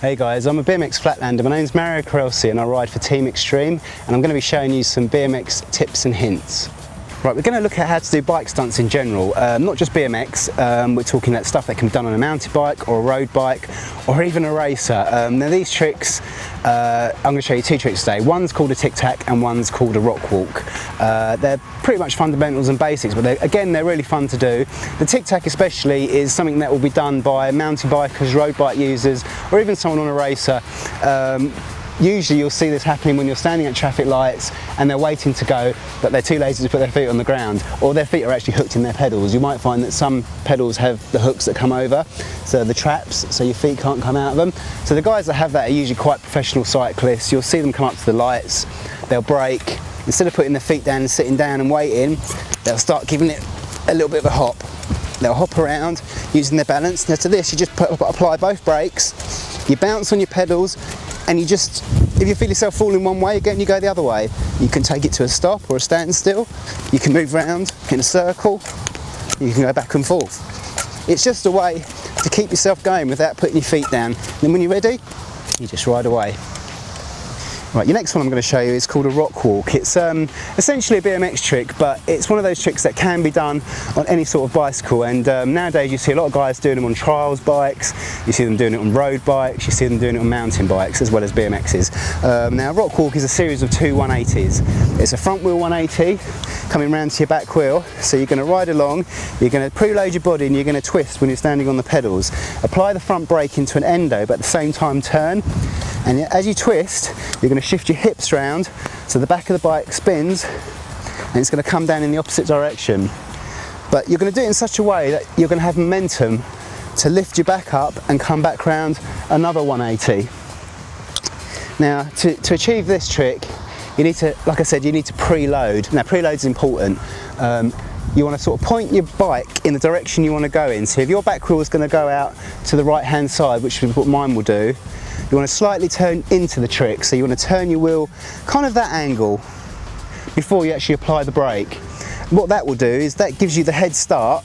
Hey guys, I'm a BMX flatlander. My name's Mario Carelsi and I ride for Team Extreme, and I'm going to be showing you some BMX tips and hints. Right, we're going to look at how to do bike stunts in general, not just BMX. We're talking about stuff that can be done on a mountain bike or a road bike or even a racer. Now these tricks, I'm going to show you two tricks today. One's called a Tic Tac and one's called a rock walk. They're pretty much fundamentals and basics, but they're really fun to do. The Tic Tac especially is something that will be done by mountain bikers, road bike users, or even someone on a racer. Usually you'll see this happening when you're standing at traffic lights and they're waiting to go, but they're too lazy to put their feet on the ground, or their feet are actually hooked in their pedals. You might find that some pedals have the hooks that come over, so the traps, so your feet can't come out of them. So the guys that have that are usually quite professional cyclists. You'll see them come up to the lights, they'll brake. Instead of putting their feet down and sitting down and waiting, they'll start giving it a little bit of a hop. They'll hop around using their balance. Now to this, you just apply both brakes, you bounce on your pedals, and you just, if you feel yourself falling one way, again you go the other way. You can take it to a stop or a standstill, you can move around in a circle, you can go back and forth. It's just a way to keep yourself going without putting your feet down. Then when you're ready, you just ride away. Right, your next one I'm going to show you is called a rock walk. It's essentially a BMX trick, but it's one of those tricks that can be done on any sort of bicycle, and nowadays you see a lot of guys doing them on trials bikes, you see them doing it on road bikes, you see them doing it on mountain bikes as well as BMXs. Now rock walk is a series of two 180s. It's a front wheel 180 coming round to your back wheel, so you're going to ride along, you're going to preload your body and you're going to twist when you're standing on the pedals. Apply the front brake into an endo, but at the same time turn. And as you twist, you're going to shift your hips round so the back of the bike spins and it's going to come down in the opposite direction. But you're going to do it in such a way that you're going to have momentum to lift your back up and come back round another 180. Now to achieve this trick, you need to, like I said, you need to preload. Now preload is important. You want to sort of point your bike in the direction you want to go in. So if your back wheel is going to go out to the right hand side, which is what mine will do, you want to slightly turn into the trick. So you want to turn your wheel kind of that angle before you actually apply the brake. What that will do is that gives you the head start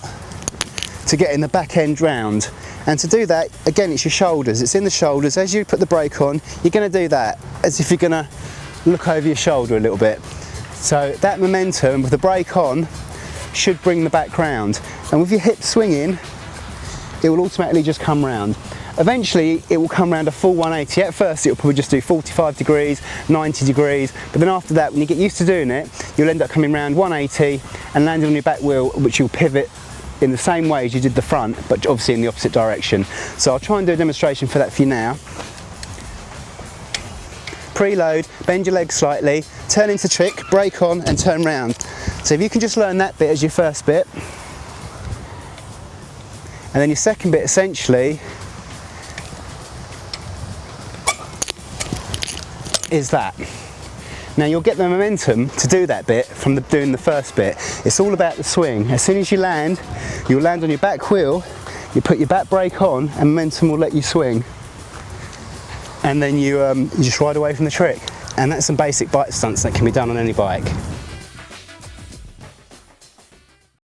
to get in the back end round. And to do that, again, it's your shoulders. It's in the shoulders. As you put the brake on, you're going to do that as if you're going to look over your shoulder a little bit. So that momentum with the brake on should bring the back round. And with your hips swinging, it will automatically just come round. Eventually it will come around a full 180. At first it will probably just do 45 degrees, 90 degrees, but then after that, when you get used to doing it, you'll end up coming around 180 and landing on your back wheel, which you'll pivot in the same way as you did the front, but obviously in the opposite direction. So I'll try and do a demonstration for that for you now. Preload, bend your legs slightly, turn into trick, brake on and turn round. So if you can just learn that bit as your first bit, and then your second bit essentially is that. Now you'll get the momentum to do that bit from doing the first bit. It's all about the swing. As soon as you land, you'll land on your back wheel, you put your back brake on and momentum will let you swing. And then you just ride away from the trick. And that's some basic bike stunts that can be done on any bike.